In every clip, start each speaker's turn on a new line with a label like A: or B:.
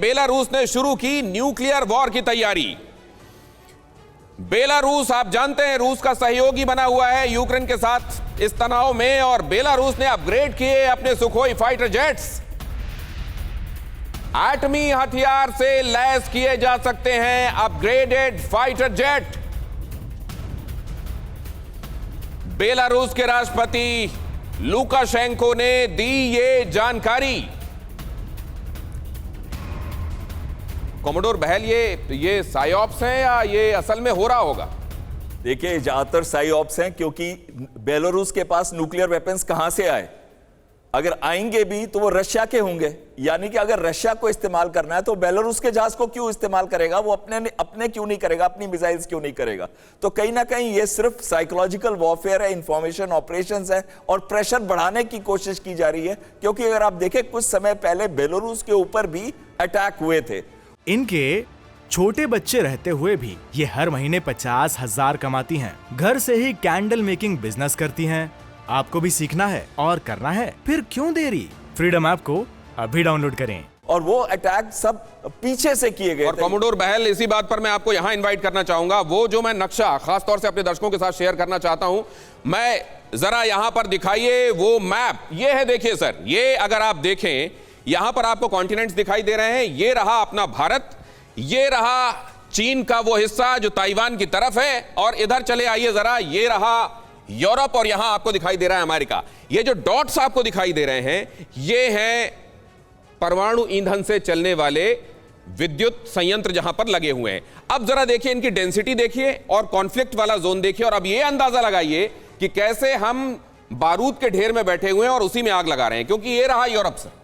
A: Belarus ने शुरू की न्यूक्लियर वॉर की तैयारी। बेलारूस आप जानते हैं रूस का सहयोगी बना हुआ है यूक्रेन के साथ इस तनाव में, और बेलारूस ने अपग्रेड किए अपने सुखोई फाइटर जेट्स। एटमी हथियार से लैस किए जा सकते हैं अपग्रेडेड फाइटर जेट। बेलारूस के राष्ट्रपति लुकाशेंको ने दी ये जानकारी। कॉमोडोर बहल, ये साइऑप्स हैं या ये असल में हो रहा होगा?
B: देखिए, ज्यादातर साइऑप्स हैं, क्योंकि बेलारूस के पास न्यूक्लियर वेपन्स कहां से आए? अगर आएंगे भी तो वो रशिया के होंगे। यानी कि अगर रशिया को इस्तेमाल करना है तो बेलारूस के जहाज को क्यों इस्तेमाल करेगा? वो अपने क्यों नहीं करेगा? अपनी मिसाइल्स क्यों नहीं करेगा? तो कहीं ना कहीं ये सिर्फ साइकोलॉजिकल वॉरफेयर है, इंफॉर्मेशन ऑपरेशंस है, और प्रेशर बढ़ाने की कोशिश की जा रही है। क्योंकि अगर आप देखें, कुछ समय पहले बेलारूस के ऊपर भी अटैक हुए थे।
C: इनके छोटे बच्चे रहते हुए भी ये हर महीने 50,000 कमाती हैं। घर से ही कैंडल मेकिंग बिजनेस करती हैं। आपको भी सीखना है और करना है, फिर क्यों देरी? फ्रीडम ऐप को अभी डाउनलोड करें।
B: और वो अटैक सब पीछे से किए गए।
A: और कॉमोडोर बहल, इसी बात पर मैं आपको यहां इनवाइट करना चाहूंगा। वो जो मैं नक्शा खासतौर से अपने दर्शकों के साथ शेयर करना चाहता हूं, मैं जरा यहां पर दिखाइए वो मैप। ये है, देखिए सर, ये अगर आप देखें, यहां पर आपको कॉन्टिनेंट्स दिखाई दे रहे हैं। ये रहा अपना भारत, ये रहा चीन का वो हिस्सा जो ताइवान की तरफ है, और इधर चले आइए जरा, ये रहा यूरोप, और यहां आपको दिखाई दे रहा है अमेरिका। ये जो डॉट्स आपको दिखाई दे रहे हैं, ये हैं परमाणु ईंधन से चलने वाले विद्युत संयंत्र जहां पर लगे हुए हैं। अब जरा देखिए, इनकी डेंसिटी देखिए और कॉन्फ्लिक्ट वाला जोन देखिए, और अब ये अंदाजा लगाइए कि कैसे हम बारूद के ढेर में बैठे हुए हैं और उसी में आग लगा रहे हैं, क्योंकि ये रहा यूरोप से।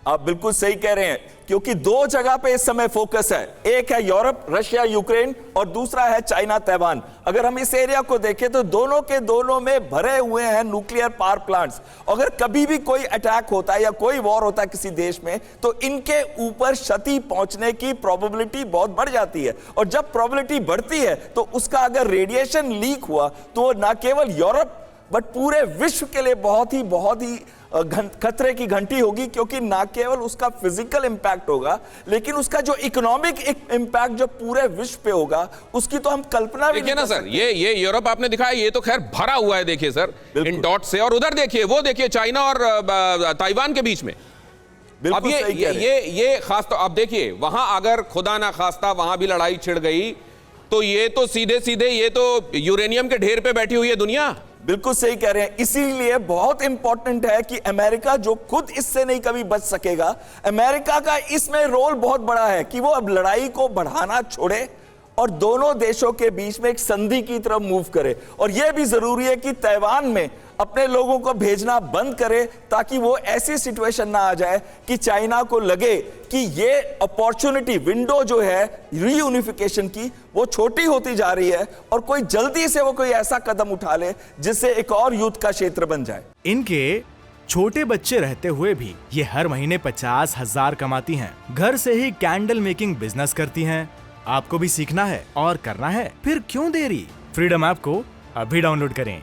B: आप बिल्कुल सही कह रहे हैं, क्योंकि दो जगह पे इस समय फोकस है। एक है यूरोप, रशिया, यूक्रेन, और दूसरा है चाइना, ताइवान। अगर हम इस एरिया को देखें तो दोनों के दोनों में भरे हुए हैं न्यूक्लियर पावर प्लांट्स। अगर कभी भी कोई अटैक होता है या कोई वॉर होता है किसी देश में, तो इनके ऊपर क्षति पहुंचने की प्रोबेबिलिटी बहुत बढ़ जाती है। और जब प्रोबेबिलिटी बढ़ती है तो उसका अगर रेडिएशन लीक हुआ तो ना केवल यूरोप बट पूरे विश्व के लिए बहुत ही खतरे की घंटी होगी। क्योंकि ना केवल उसका फिजिकल इंपैक्ट होगा, लेकिन उसका जो इकोनॉमिक इंपैक्ट जो पूरे विश्व पे होगा, उसकी तो हम कल्पना भी नहीं
A: ना सर। ये यूरोप आपने दिखाया, ये तो खैर भरा हुआ है, देखिए सर इन डॉट से। और उधर देखिए, वो देखिए चाइना और ताइवान के बीच में। अब ये खास तो अब देखिए, वहां अगर खुदा ना खास्ता वहां भी लड़ाई छिड़ गई, तो ये तो सीधे सीधे ये तो यूरेनियम के ढेर पे बैठी हुई है दुनिया।
B: बिल्कुल सही कह रहे हैं। इसीलिए बहुत इंपॉर्टेंट है कि अमेरिका, जो खुद इससे नहीं कभी बच सकेगा, अमेरिका का इसमें रोल बहुत बड़ा है कि वो अब लड़ाई को बढ़ाना छोड़े और दोनों देशों के बीच में एक संधि की तरफ मूव करे। और यह भी जरूरी है कि ताइवान में अपने लोगों को भेजना बंद करे, ताकि वो ऐसी सिचुएशन ना आ जाए कि चाइना को लगे कि ये अपॉर्चुनिटी विंडो जो है रीयूनिफिकेशन की, वो छोटी होती जा रही है, और कोई जल्दी से वो कोई ऐसा कदम उठा ले जिससे एक और युद्ध का क्षेत्र बन जाए।
C: इनके छोटे बच्चे रहते हुए भी ये हर महीने 50,000 कमाती हैं। घर से ही कैंडल मेकिंग बिजनेस करती हैं। आपको भी सीखना है और करना है, फिर क्यों देरी? फ्रीडम ऐप को अभी डाउनलोड करें।